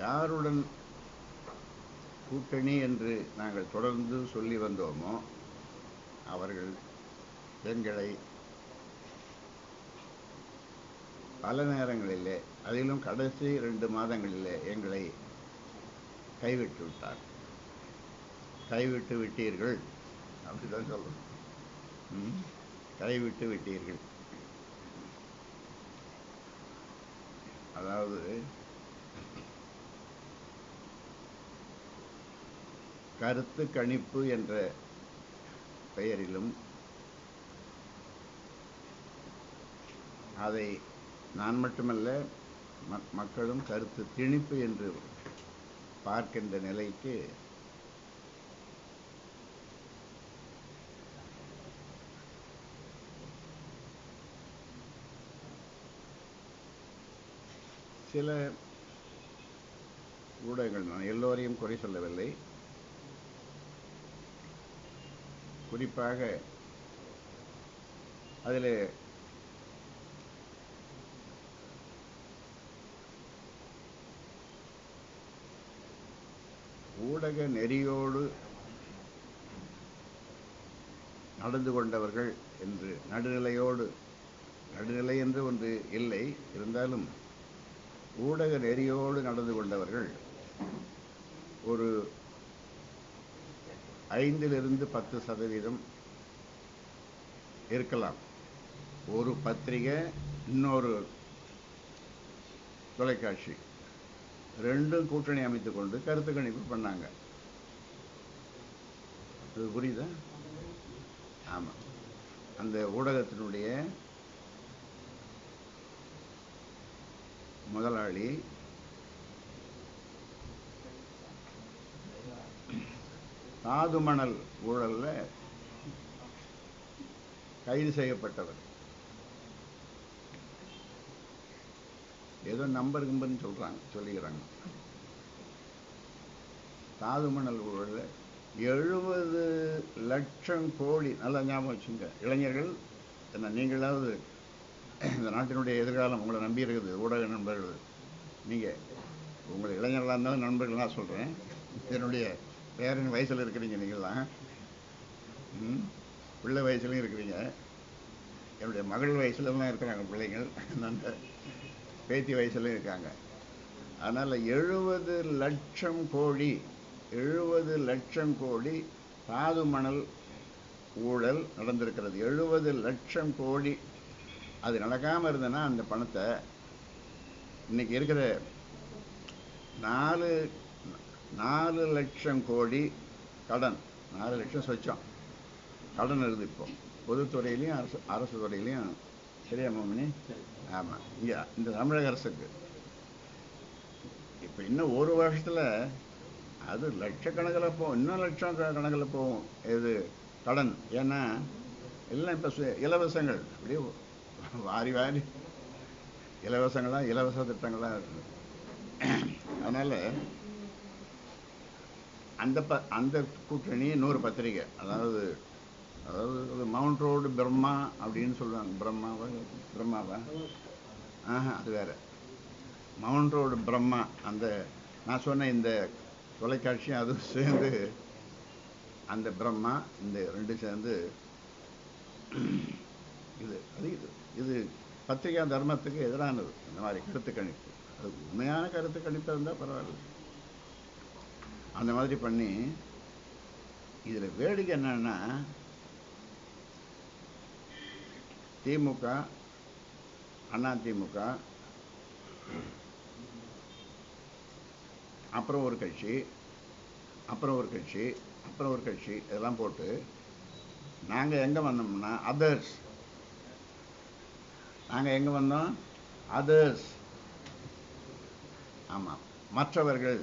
யாருடன் கூட்டணி என்று நாங்கள் தொடர்ந்து சொல்லி வந்தோமோ அவர்கள் எங்களை பல நேரங்களிலே, அதிலும் கடைசி 2 மாதங்களிலே எங்களை கைவிட்டு விட்டார். கைவிட்டு விட்டீர்கள் அப்படிதான் சொல்லணும். கைவிட்டு விட்டீர்கள். அதாவது கருத்து கணிப்பு என்ற பெயரிலும் அதை நான் மட்டுமல்ல மக்களும் கருத்து திணிப்பு என்று பார்க்கின்ற நிலைக்கு சில ஊடகங்கள், நான் எல்லோரையும் குறை சொல்லவில்லை, குறிப்பாக அதில் ஊடக நெறியோடு நடந்து கொண்டவர்கள் என்று, நடுநிலை என்று ஒன்று இல்லை, இருந்தாலும் ஊடக நெறியோடு நடந்து கொண்டவர்கள் ஒரு 5-10% இருக்கலாம். ஒரு பத்திரிகை, இன்னொரு தொலைக்காட்சி, ரெண்டும் கூட்டணி அமைத்துக் கொண்டு கருத்து கணிப்பு பண்ணாங்க. அது புரியுதா? ஆமாம். அந்த ஊடகத்தினுடைய முதலாளி தாதுமணல் ஊழல்ல கைது செய்யப்பட்டவர். ஏதோ நம்பர் கும்பர்னு சொல்லிக்கிறாங்க. தாதுமணல் ஊழல்ல 70 லட்சம் கோடி, நல்லா ஞாபகம் வச்சுங்க இளைஞர்கள், என்ன நீங்களாவது இந்த நாட்டினுடைய எதிர்காலம் உங்களை நம்பி இருக்குது, ஊடக நண்பர்கள். நீங்கள் உங்களை இளைஞர்களாக இருந்தாலும் நண்பர்களாக சொல்கிறேன், என்னுடைய பேரன் வயசில் இருக்கிறீங்க, நீங்கள்லாம் பிள்ளை வயசுலையும் இருக்கிறீங்க, என்னுடைய மகள் வயசுலலாம் இருக்கிறாங்க பிள்ளைங்கள், அந்த பேத்தி வயசுலையும் இருக்காங்க. அதனால் 70 லட்சம் கோடி தாது மணல் ஊழல் நடந்திருக்கிறது. 70 லட்சம் கோடி. அது நடக்காமல் இருந்ததுன்னா அந்த பணத்தை இன்னைக்கு இருக்கிற 4 லட்சம் கோடி கடன், 4 லட்சம் சொச்சம் கடன் இருக்குது இப்போ பொதுத்துறையிலையும் அரசு துறையிலையும். சரியா மாமணி? ஆமாம். இங்கே இந்த தமிழக அரசுக்கு இப்போ இன்னும் ஒரு வருஷத்தில் அது லட்சக்கணக்கில் போகும், இன்னும் லட்சம் கணக்கில் போகும் இது கடன். ஏன்னா எல்லாம் இப்போ இலவசங்கள், அப்படியே வாரி இலவச திட்டங்களாக இருக்குது. அதனால் அந்த கூட்டணி இன்னொரு பத்திரிகை, அதாவது மவுண்ட் ரோடு பிரம்மா அப்படின்னு சொல்லுவாங்க. பிரம்மாவா? அது வேற. மவுண்ட் ரோடு பிரம்மா, அந்த நான் சொன்ன இந்த தொலைக்காட்சியும் அதுவும் சேர்ந்து, அந்த பிரம்மா இந்த 2 சேர்ந்து இது பத்திரிகா தர்மத்துக்கு எதிரானது. இந்த மாதிரி கருத்து கணிப்பு, அது உண்மையான கருத்து கணிப்பு இருந்தால் பரவாயில்ல. அந்த மாதிரி பண்ணி, இதில் வேடிக்கை என்னன்னா, திமுக, அதிமுக, அப்புறம் ஒரு கட்சி, அப்புறம் ஒரு கட்சி, அப்புறம் ஒரு கட்சி, இதெல்லாம் போட்டு நாங்கள் எங்கே வந்தோம்னா அதர்ஸ். நாங்கள் எங்கே வந்தோம்? அதர்ஸ். ஆமாம், மற்றவர்கள்.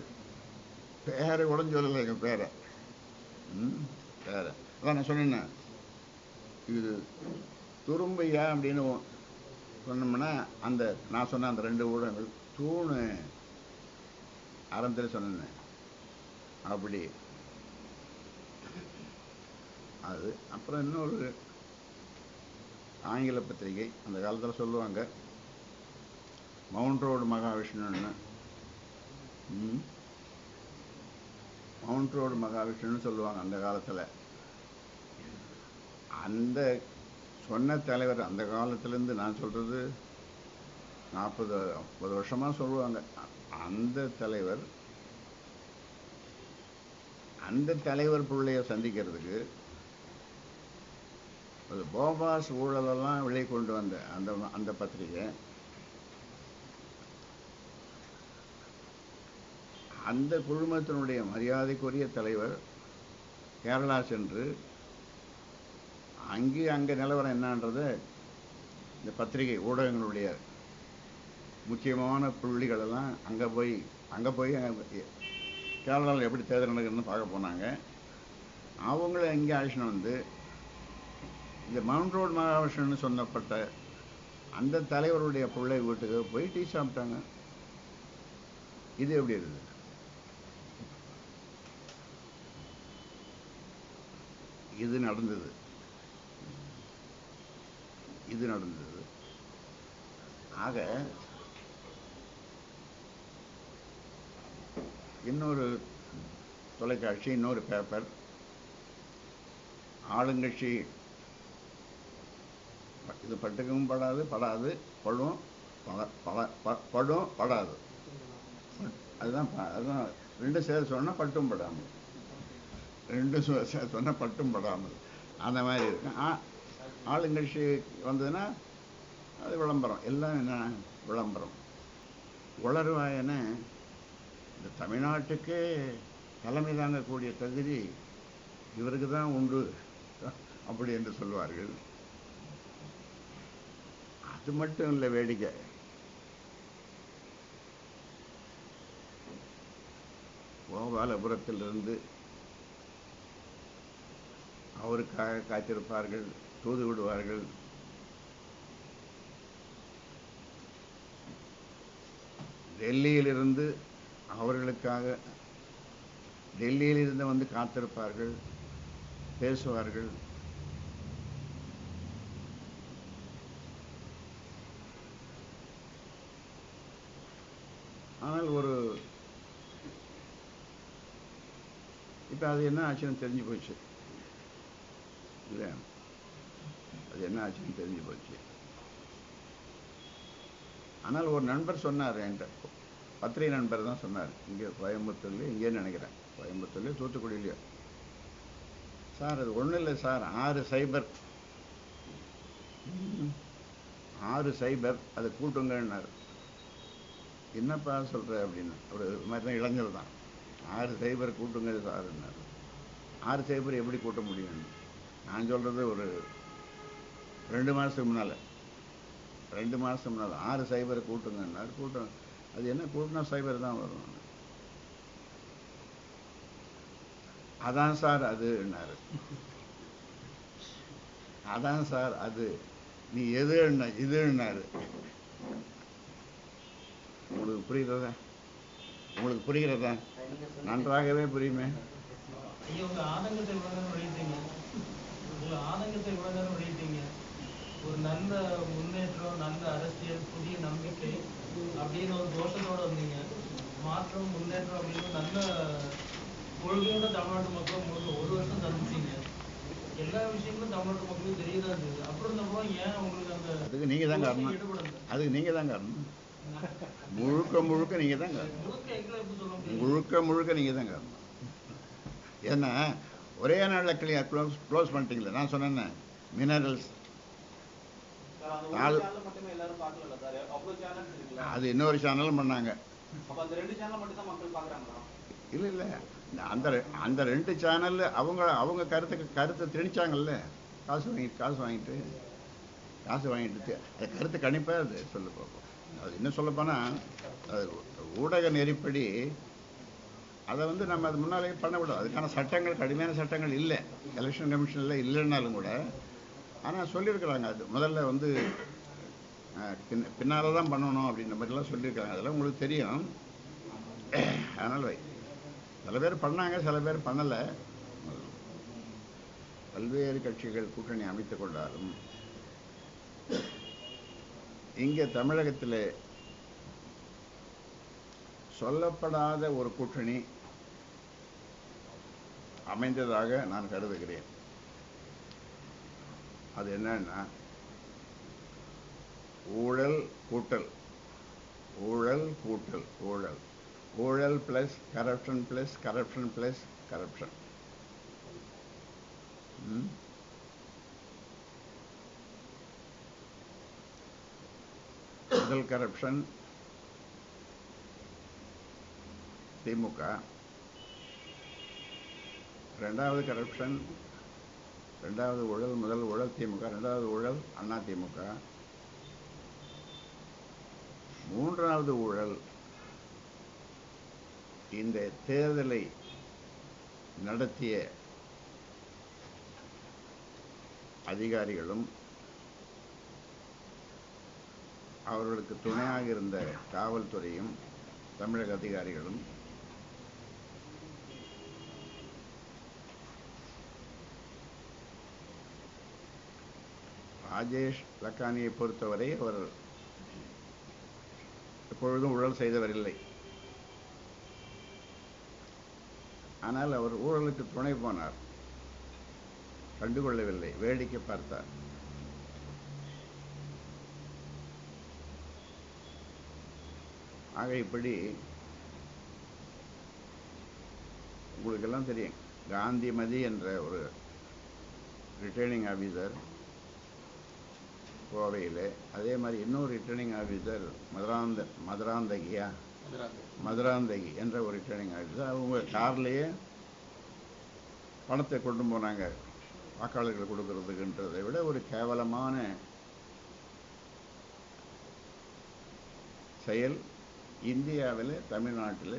பேரை கூட சொல்லலை, எங்கள் பேரை. அதான் நான் சொன்னேன், இது துரும்பையா அப்படின்னு சொன்னோம்னா, அந்த நான் சொன்ன அந்த 2 ஊடகங்கள் தூணு ஆரம்பத்தில் சொன்னேன். அப்படி அது. அப்புறம் இன்னொரு ஆங்கில பத்திரிகை, அந்த காலத்தில் சொல்லுவாங்க, மவுண்ட் ரோடு மகாவிஷ்ணுன்னு. மவுண்ட் ரோடு மகாவிஷ்ணுன்னு சொல்லுவாங்க அந்த காலத்தில். அந்த சொன்ன தலைவர் அந்த காலத்துலேருந்து, நான் சொல்கிறது 40-50 வருஷமாக சொல்லுவாங்க. அந்த தலைவர் பிள்ளைய சந்திக்கிறதுக்கு அது போபாஸ் ஊழலெல்லாம் வெளியே கொண்டு வந்த அந்த பத்திரிகை, அந்த குழுமத்தினுடைய மரியாதைக்குரிய தலைவர் கேரளா சென்று அங்கே நிலவரம் என்னன்றதை இந்த பத்திரிகை ஊடகங்களுடைய முக்கியமான புள்ளிகளெல்லாம் அங்கே போய் கேரளாவில் எப்படி தேர்தல் நடக்குதுன்னு பார்க்க போனாங்க. அவங்கள இங்கே அழைச்சின்னு வந்து இந்த மவுண்ட் ரோடு மகாவிஷ்ணுன்னு சொன்னப்பட்ட அந்த தலைவருடைய பிள்ளை வீட்டுக்கு போய் டீ சாப்பிட்டாங்க. இது எப்படி இருக்குது? இது நடந்தது. ஆக இன்னொரு தொலைக்காட்சி, இன்னொரு பேப்பர், ஆளுங்கட்சி இது பட்டுக்கும் படாது, படாது. அதுதான் 2 சேர்த்து சொன்னால் பட்டும் படாமல், 2 சேர்த்து சொன்னால் பட்டும் படாமல், அந்த மாதிரி இருக்கு. ஆளுங்கட்சி வந்ததுன்னா அது விளம்பரம், எல்லாம் என்ன விளம்பரம். உளறுவாயன இந்த தமிழ்நாட்டுக்கே தலைமை தாங்கக்கூடிய தகுதி இவருக்கு தான் உண்டு அப்படி என்று சொல்வார்கள். அது மட்டும் இல்லை, வேடிக்கை. கோபாலபுரத்திலிருந்து அவருக்காக காத்திருப்பார்கள், தூது விடுவார்கள். டெல்லியிலிருந்து அவர்களுக்காக டெல்லியிலிருந்து வந்து காத்திருப்பார்கள், பேசுவார்கள். ஆனால் இப்போ அது என்ன ஆச்சுன்னு தெரிஞ்சு போச்சு இல்லை, அது என்ன ஆச்சுன்னு தெரிஞ்சு போச்சு. ஆனால் ஒரு நண்பர் சொன்னார் என்கிட்ட, பத்திரிகை நண்பர் தான் சொன்னார், இங்கே கோயம்புத்தூர்லேயே, இங்கேன்னு நினைக்கிறேன், கோயம்புத்தூர்லேயே தூத்துக்குடியிலையோ, சார் அது ஒன்றும் இல்லை சார், 6 சைபர் அதை கூட்டுங்கன்னார். என்னப்பா சொல்கிற அப்படின்னு, ஒரு மாதிரி தான், இளைஞர் தான். 6 சைபர் கூட்டுங்க சார்ன்னார். 6 சைபர் எப்படி கூட்ட முடியும்? நான் சொல்கிறது ஒரு 2 மாதத்துக்கு முன்னால் 6 சைபரை கூட்டுங்கன்னார். அது என்ன கூட்டினா சைபர் தான் வரும். அதான் சார் அதுன்னாரு. அதான் சார் அது, நீ எது இதுன்னாரு. உங்களுக்கு புரிகிறதா? நன்றாகவே புரியுமே. ஒரு நல்ல முன்னேற்றம், நல்ல அரசியல், புதிய நம்பிக்கை அப்படின்னு ஒரு தோஷத்தோட வந்தீங்க. மாற்றம், முன்னேற்றம் அப்படின்னு நல்ல கொள்கையோட தமிழ்நாட்டு மக்கள் உங்களுக்கு 1 வருஷம் தந்துட்டீங்க. எல்லா விஷயங்களும் தமிழ்நாட்டு மக்களுக்கு தெரியதான் இருக்குது. அப்புறம் இருந்தப்போ ஏன் உங்களுக்கு அந்த அதுக்கு நீங்கள் தான் காரணம். அதுக்கு நீங்கள் தான் காரணம். முழுக்க நீங்கள் தான் காரணம். முழுக்க நீங்கள் தான் காரணம். ஏன்னா ஒரே நாளில் க்ளோஸ் பண்ணிட்டீங்களே. நான் சொன்னேன்னு மினரல்ஸ் அது இன்னொரு சேனலும் பண்ணாங்க. இல்லை அந்த 2 சேனல் அவங்க கருத்தை திணிச்சாங்கல்ல. காசு வாங்கிட்டு அது கருத்து கணிப்பா அது சொல்ல பார்ப்போம். அது இன்னும் சொல்லப்போனால் அது ஊடக நெறிப்படி அதை நம்ம அது முன்னாலே பண்ணக்கூடாது. அதுக்கான சட்டங்கள், கடுமையான சட்டங்கள் இல்லை, எலெக்ஷன் கமிஷனில் இல்லைன்னாலும் கூட. ஆனால் சொல்லியிருக்கிறாங்க, அது முதல்ல பின்னால் தான் பண்ணணும் அப்படின்ற மாதிரிலாம் சொல்லியிருக்காங்க. அதெல்லாம் உங்களுக்கு தெரியும். அதனால் சில பேர் பண்ணாங்க, சில பேர் பண்ணலை. பல்வேறு கட்சிகள் கூட்டணி அமைத்து கொண்டாலும் இங்கே தமிழகத்தில் சொல்லப்படாத ஒரு கூட்டணி அமைந்ததாக நான் கருதுகிறேன். அது என்னன்னா ஊழல் கூட்டல், ஊழல் கூட்டல் ஊழல், ஊழல் plus corruption plus corruption plus corruption. முதல் கரப்ஷன் திமுக, ரெண்டாவது கரப்ஷன், ரெண்டாவது ஊழல், முதல் ஊழல் திமுக, ரெண்டாவது ஊழல் அண்ணா திமுக, மூன்றாவது ஊழல் இந்த தேர்தலை நடத்திய அதிகாரிகளும் அவர்களுக்கு துணையாக இருந்த காவல்துறையும் தமிழக அதிகாரிகளும் ராஜேஷ் லக்கானியை பொறுத்தவரை அவர் எப்பொழுதும் ஊழல் செய்தவர் இல்லை. ஆனால் அவர் ஊழலுக்கு துணை போனார், கண்டுகொள்ளவில்லை, வேடிக்கை பார்த்தார். ஆக இப்படி உங்களுக்கெல்லாம் தெரியும், காந்திமதி என்ற ஒரு ரிட்டர்னிங் ஆஃபீஸர் கோவையில், அதே மாதிரி இன்னொரு ரிட்டர்னிங் ஆஃபீஸர் மதுராந்தகி என்ற ஒரு ரிட்டர்னிங் ஆஃபீஸர், அவங்க கார்லேயே பணத்தை கொண்டு போனாங்க வாக்காளர்கள் கொடுக்கறதுக்குன்றதை விட ஒரு கேவலமான செயல் இந்தியாவில் தமிழ்நாட்டில்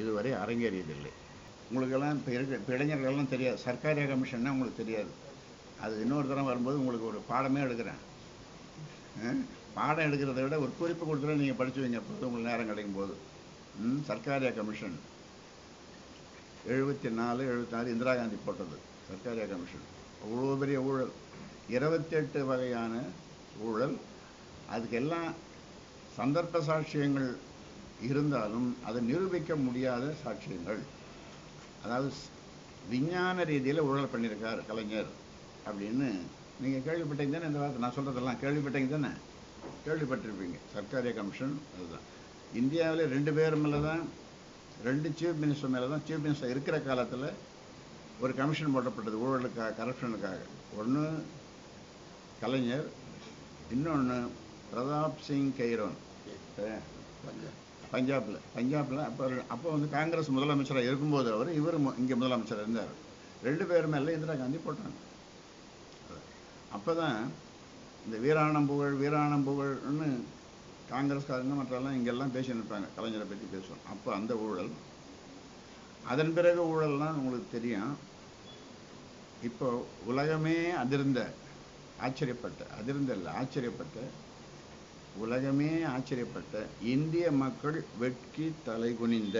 இதுவரை அரங்கேறியதில்லை. உங்களுக்கெல்லாம் இப்போ இளைஞர்களெல்லாம் தெரியாது, சர்க்காரியா கமிஷன்னா உங்களுக்கு தெரியாது. அது இன்னொரு தரம் வரும்போது உங்களுக்கு ஒரு பாடமே எடுக்கிறேன். பாடம் எடுக்கிறத விட ஒரு குறிப்பு கொடுத்துட்டு நீங்கள் படிச்சு வைங்க, போது உங்களுக்கு நேரம் கிடைக்கும் போது. சர்க்காரியா கமிஷன் 74, 76 இந்திரா காந்தி போட்டது சர்க்காரியா கமிஷன். அவ்வளோ பெரிய ஊழல், 28 வகையான ஊழல். அதுக்கெல்லாம் சந்தர்ப்ப சாட்சியங்கள் இருந்தாலும் அதை நிரூபிக்க முடியாத சாட்சியங்கள். அதாவது விஞ்ஞான ரீதியில் ஊழல் பண்ணியிருக்கார் கலைஞர் அப்படின்னு நீங்கள் கேள்விப்பட்டீங்க தானே? இந்த வார்த்தை நான் சொல்கிறதெல்லாம் கேள்விப்பட்டீங்க தானே? கேள்விப்பட்டிருப்பீங்க. சர்க்காரியா கமிஷன் அதுதான். இந்தியாவில் 2 பேர் மேலே தான், 2 சீஃப் மினிஸ்டர் மேலே தான், சீஃப் மினிஸ்டர் இருக்கிற காலத்தில் ஒரு கமிஷன் போட்டப்பட்டது ஊழலுக்காக, கரப்ஷனுக்காக. ஒன்று கலைஞர், இன்னொன்று பிரதாப் சிங் கெய்ரோன் பஞ்சாபில். அப்போ வந்து காங்கிரஸ் முதலமைச்சராக இருக்கும்போது இவர் இங்கே முதலமைச்சராக இருந்தார். 2 பேர் மேலே இந்திரா காந்தி போட்டாங்க. அப்போ தான் இந்த வீராணம் புகழ்னு காங்கிரஸ்காரங்க மற்றெல்லாம் இங்கெல்லாம் பேசின்னு இருப்பாங்க, கலைஞரை பற்றி பேசுவோம். அப்போ அந்த ஊழல். அதன் பிறகு ஊழல்லாம் உங்களுக்கு தெரியும். இப்போ உலகமே உலகமே ஆச்சரியப்பட்ட இந்திய மக்கள் வெட்கி தலை குனிந்த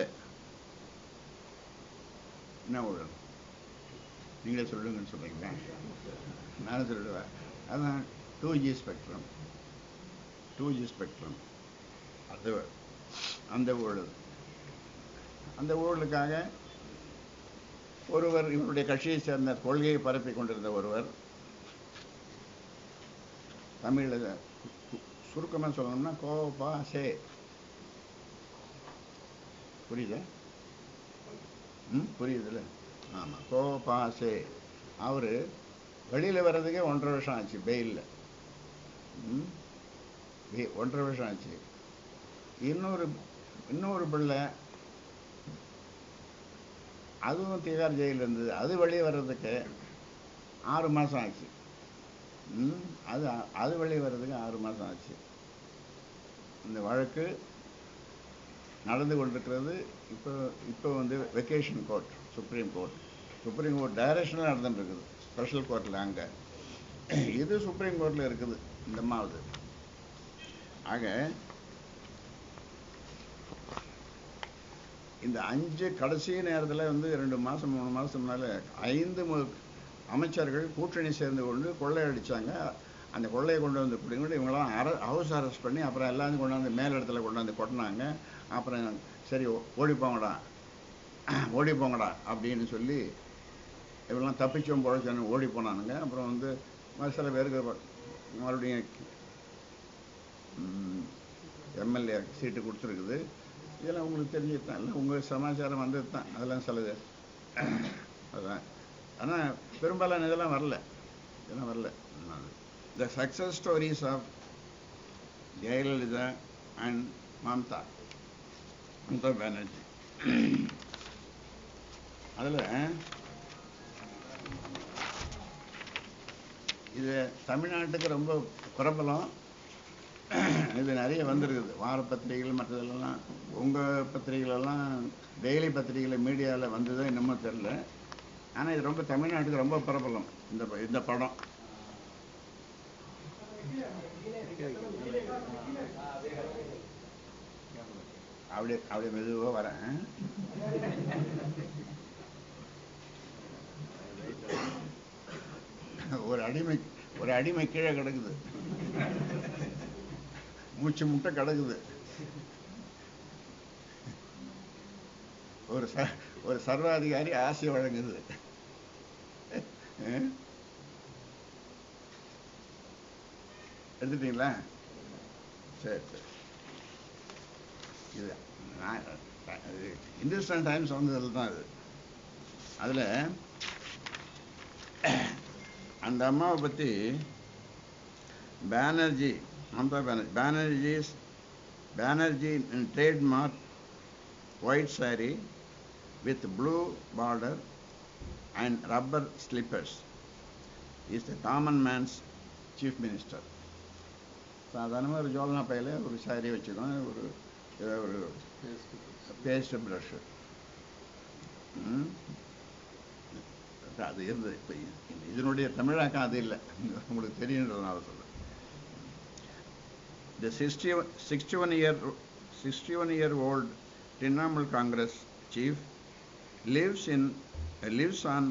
என்ன ஊழல்? நீங்களே சொல்லுங்கன்னு சொல்றீங்களா? நானும் சொல்லிடுவேன். அதுதான் 2G ஸ்பெக்ட்ரம். அது அந்த ஊழலுக்காக ஒருவர், இவருடைய கட்சியை சேர்ந்த கொள்கையை பரப்பி கொண்டிருந்த ஒருவர், தமிழில் சுருக்கமாக சொல்லணும்னா கோபாசே, புரியுதுல்ல? ஆமாம், கோபாசே. அவர் வெளியில் வர்றதுக்கே 1.5 வருஷம் ஆச்சு பெயிலில். 1.5 வருஷம் ஆச்சு. இன்னொரு பிள்ளை, அதுவும் திகார் ஜெயிலில் இருந்தது, அது வெளியே வர்றதுக்கு 6 மாதம் ஆச்சு. அது வெளியே வர்றதுக்கு 6 மாதம் ஆச்சு. இந்த வழக்கு நடந்து கொண்டிருக்கிறது. இப்போ வந்து வெக்கேஷன் கோர்ட், சுப்ரீம் கோர்ட் டைரக்ஷனில் நடந்துட்டுருக்குது, ஸ்பெஷல் கோர்ட்டில். அங்கே இது சுப்ரீம் கோர்ட்டில் இருக்குது இந்த மாவது. ஆக இந்த 5 கடைசி நேரத்தில் வந்து 2 மாதம் 3 மாதம் முன்னால் 5 அமைச்சர்கள் கூட்டணி சேர்ந்து கொண்டு கொள்ளையடிச்சாங்க. அந்த கொள்ளையை கொண்டு வந்து பிடிங்கிட்டு இவங்களாம் ஹவுஸ் அரெஸ்ட் பண்ணி அப்புறம் எல்லாத்தையும் கொண்டாந்து மேல் இடத்துல கொண்டாந்து கொட்டினாங்க. அப்புறம் சரி ஓடி போங்கடா அப்படின்னு சொல்லி இவெல்லாம் தப்பிச்சோம் பொழைச்சோன்னு ஓடி போனானுங்க. அப்புறம் வந்து சில பேருக்கு மறுபடியும் எம்எல்ஏ சீட்டு கொடுத்துருக்குது. இதெல்லாம் உங்களுக்கு தெரிஞ்சது தான், இல்லை உங்கள் சமாச்சாரம் வந்தது தான். அதெல்லாம் சிலது அதுதான். ஆனால் பெரும்பாலான இதெல்லாம் வரல. The success stories of Jayalalithaa and Mamata Banerjee. அதில் இது தமிழ்நாட்டுக்கு ரொம்ப பிரபலம். இது நிறைய வந்திருக்குது வார பத்திரிகைகள் மற்றதெல்லாம். உங்கள் பத்திரிகைகளெல்லாம் டெய்லி பத்திரிகையில் மீடியாவில் வந்ததோ என்னமோ தெரில. ஆனால் இது ரொம்ப தமிழ்நாட்டுக்கு ரொம்ப பிரபலம் இந்த படம். அப்படியே மெதுவாக வரேன். ஒரு அடிமை கீழே கிடக்குது, மூச்சு முட்டை கிடக்குது. ஒரு சர்வாதிகாரி ஆசை வழங்குது. எடுத்துட்டீங்களா? சரி. இது இந்துஸ்தான் டைம்ஸ் வந்ததில் தான் அது. அதில் அந்த அம்மாவை பற்றி Banerjee, Mamata Banerjee trademark white saree with blue border and rubber slippers is the common man's chief minister. சாதாரணமாக ஒரு ஜோல்னா பையில் ஒரு சாரி வச்சுக்கணும், ஒரு பேஸ்ட் ப்ரஷ் அது இருந்தது. இப்போ இதனுடைய தமிழாக்கம் அது இல்லை, உங்களுக்கு தெரியுன்றதுனால சொல்கிறேன். The 61-year-old Trinamool Congress chief lives on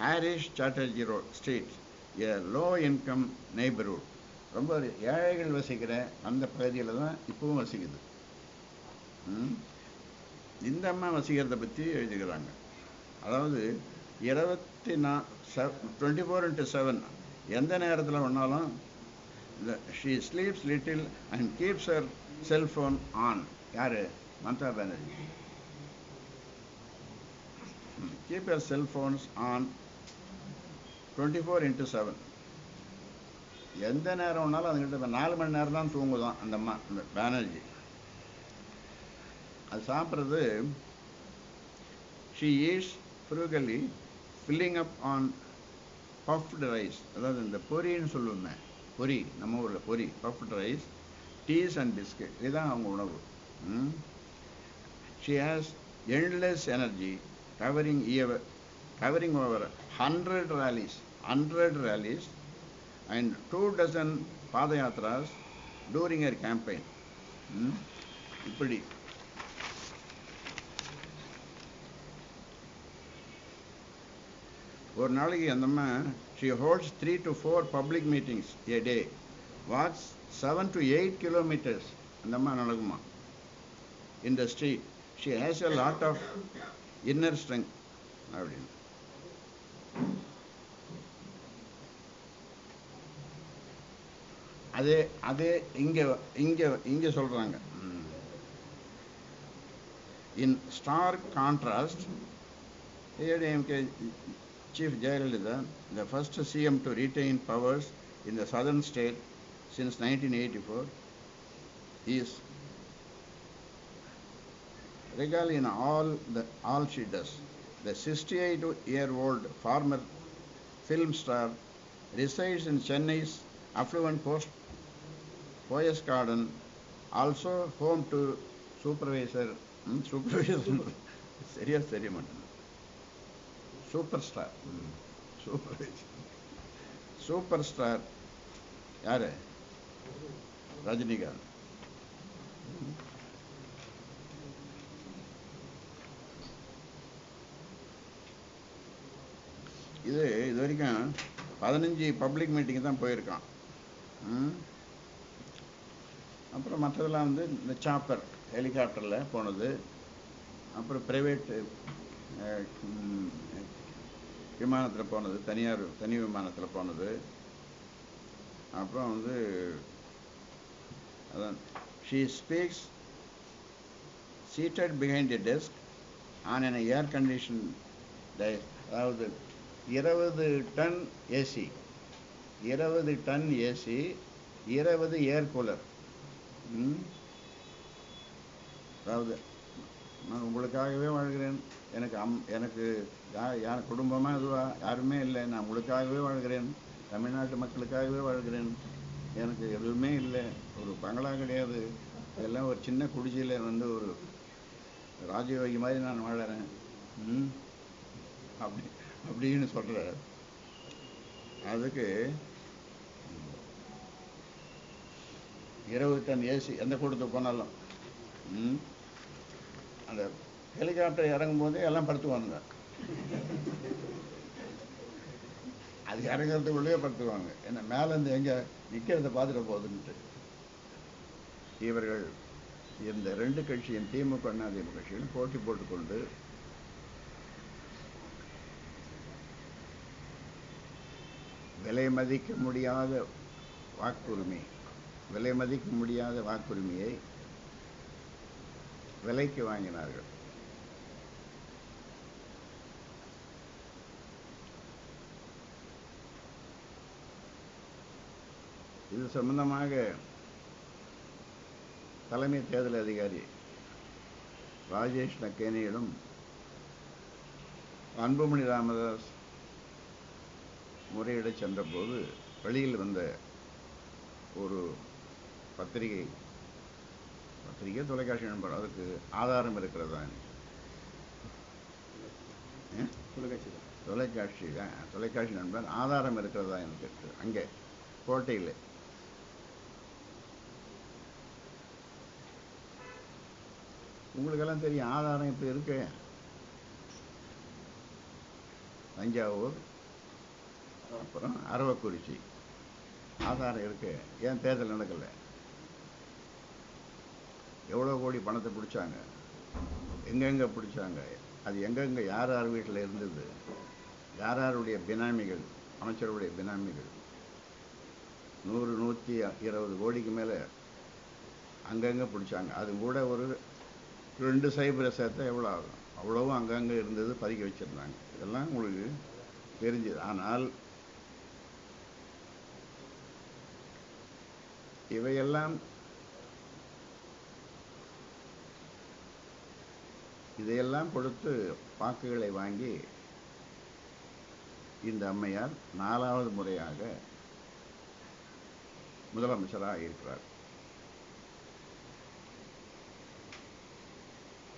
Harish Chatterjee Street, a low-income neighborhood. ரொம்ப ஏழைகள் வசிக்கிற அந்த பகுதியில் தான் இப்பவும் வசிக்குது. இந்த அம்மா வசிக்கிறத பற்றி எழுதுகிறாங்க. அதாவது 24/7 எந்த நேரத்தில் வேணாலும் she sleeps little and keeps her cell phone on. யாரு? Mamata Banerjee. Keep her cell phones on 24/7. எந்த நேரம் வேணாலும் அதுக்கிட்ட 4 மணி நேரம் தான் தூங்குதான் அந்த அம்மா, அந்த பானர்ஜி. அது சாப்பிட்றது she eats frugally, filling up on puffed rice. அதாவது இந்த பொரின்னு சொல்லுவோமே, பொரி, நம்ம ஊரில் பொரி, puffed rice, teas and biscuit. இதுதான் அவங்க உணவு. She has endless energy, covering over 100 rallies and 24 padayatras during her campaign. இப்படி ஒரு நாளைக்கு அந்தம்மா she holds 3 to 4 public meetings a day, walks 7 to 8 kilometers அந்தம்மா நடக்குமா in the street. She has a lot of inner strength அப்படின்னு. அதே இங்க சொல்றாங்க. In stark contrast, AIADMK Chief Jayalalitha, the first CM to retain powers in the southern state since 1984, is regal in all she does. The 68-year-old former film star resides in Chennai's affluent Poyas Garden, also home to supervisor சரியா தெரிய மாட்டேன், super star யாரு? ரஜினிகாந்த். இது வரைக்கும் 15 public meeting தான் போயிருக்கான். ம். அப்புறம் மற்றதெல்லாம் வந்து இந்த சாப்பர் ஹெலிகாப்டரில் போனது, அப்புறம் ப்ரைவேட்டு விமானத்தில் போனது, தனி விமானத்தில் போனது. அப்புறம் வந்து அதான் she speaks seated behind a desk on an air condition அதாவது 20 ton AC, 20 ton AC, 20 air cooler. அதாவது நான் உங்களுக்காகவே வாழ்கிறேன், எனக்கு யார் குடும்பமாக இதுவாக யாருமே இல்லை, நான் உங்களுக்காகவே வாழ்கிறேன், தமிழ்நாட்டு மக்களுக்காகவே வாழ்கிறேன், எனக்கு எதுவுமே இல்லை, ஒரு பங்களா கிடையாது, எல்லாம் ஒரு சின்ன குடிசையில் வந்து ஒரு ராஜயோகி மாதிரி நான் வாழறேன் அப்படின்னு சொல்கிற. அதுக்கு 20 டன் ஏசி எந்த கூட்டத்துக்கு போனாலும் அந்த ஹெலிகாப்டர் இறங்கும் போதே எல்லாம் படுத்துவானுங்க, அது இறங்கிறதுக்குள்ளேயே படுத்துவாங்க, என்ன மேலேருந்து எங்கே நிற்கிறத பார்த்துட்டு போகுதுன்ட்டு. இவர்கள் இந்த 2 கட்சியும் திமுக அதிமுக கட்சியும் போட்டி போட்டுக்கொண்டு விலை மதிக்க முடியாத வாக்குரிமையை விலைக்கு வாங்கினார்கள். இது சம்பந்தமாக தலைமை தேர்தல் அதிகாரி ராஜேஷ் நக்கேனியிடம் அன்புமணி ராமதாஸ் முறையிட சென்றபோது வெளியில் வந்த ஒரு பத்திரிகை தொலைக்காட்சி நண்பர், அதுக்கு ஆதாரம் இருக்கிறதா, தொலைக்காட்சி நண்பர் ஆதாரம் இருக்கிறதா என்று கேட்டு அங்கே கோட்டையில் உங்களுக்கெல்லாம் தெரியும் ஆதாரம் இப்போ இருக்கு. தஞ்சாவூர் அப்புறம் அரவக்குறிச்சி ஆதாரம் இருக்கு. ஏன் தேர்தல் நடக்கலை? எவ்வளோ கோடி பணத்தை பிடிச்சாங்க, எங்கெங்கே பிடிச்சாங்க, அது எங்கெங்கே யார் யார் வீட்டில் இருந்தது, யாருடைய பினாமிகள், அமைச்சருடைய பினாமிகள், 100-120 கோடிக்கு மேலே அங்கங்கே பிடிச்சாங்க. அது கூட ஒரு 2 சைபரை சேர்த்தா எவ்வளோ ஆகும், அவ்வளவும் அங்கங்கே இருந்தது, பதுக்கி வச்சுருந்தாங்க. இதெல்லாம் உங்களுக்கு தெரிஞ்சது. ஆனால் இதையெல்லாம் கொடுத்து வாக்குகளை வாங்கி இந்த அம்மையார் 4வது முறையாக முதலமைச்சராக இருக்கிறார்.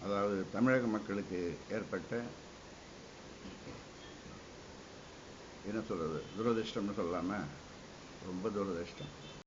அதாவது தமிழக மக்களுக்கு ஏற்பட்ட என்ன சொல்றது, துரதிர்ஷ்டம்னு சொல்லாமல் ரொம்ப துரதிர்ஷ்டம்.